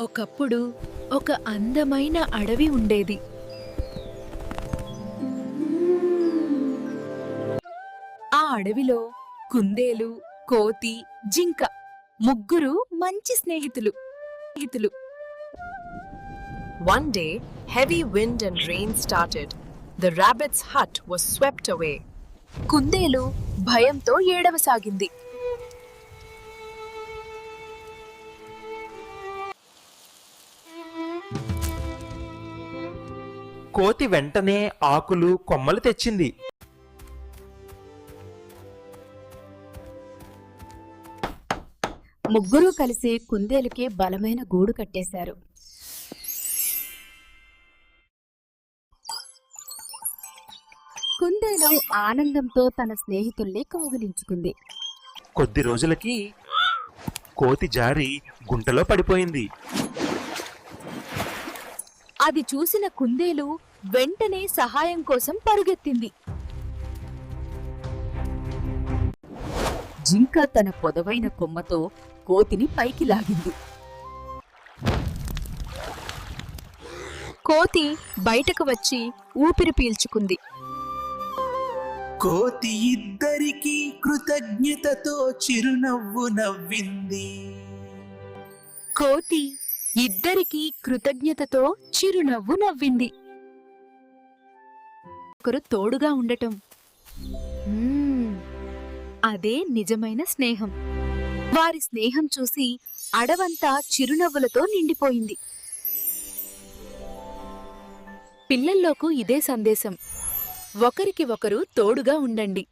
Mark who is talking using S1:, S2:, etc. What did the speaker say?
S1: ఒకప్పుడు ఒక అందమైన అడవి ఉండేది. ఆ అడవిలో కుందేలు, కోతి, జింక ముగ్గురు మంచి స్నేహితులు.
S2: One day, heavy wind and rain started. The rabbit's hut was swept away.
S1: కుందేలు భయంతో ఏడవసాగింది.
S3: కోతి వెంటనే ఆకులు కొమ్మలు తెచ్చింది.
S4: ముగ్గురూ కలిసి కుందేలుకి బలమైన గూడు కట్టేశారు. కుందేలు ఆనందంతో తన స్నేహితుల్ని కౌగిలించుకుంది.
S3: కొద్ది రోజులకి కోతి జారి గుంటలో పడిపోయింది.
S1: అది చూసిన కుందేలు వెంటనే సహాయం కోసం పరుగెత్తింది.
S4: జింక తన పొదవైన కొమ్మతో కోతిని పైకి లాగింది.
S1: కోతి బయటకు వచ్చి ఊపిరి పీల్చుకుంది.
S5: కోతి ఇద్దరికీ కృతజ్ఞతతో చిరునవ్వు నవ్వింది.
S1: కోతి ఇద్దరికీ కృతజ్ఞతతో చిరునవ్వు నవ్వింది. ఒకరు తోడుగా ఉండటం, అదే నిజమైన స్నేహం. వారి స్నేహం చూసి అడవంతా చిరునవ్వులతో నిండిపోయింది. పిల్లల్లోకి ఇదే సందేశం: ఒకరికి ఒకరు తోడుగా ఉండండి.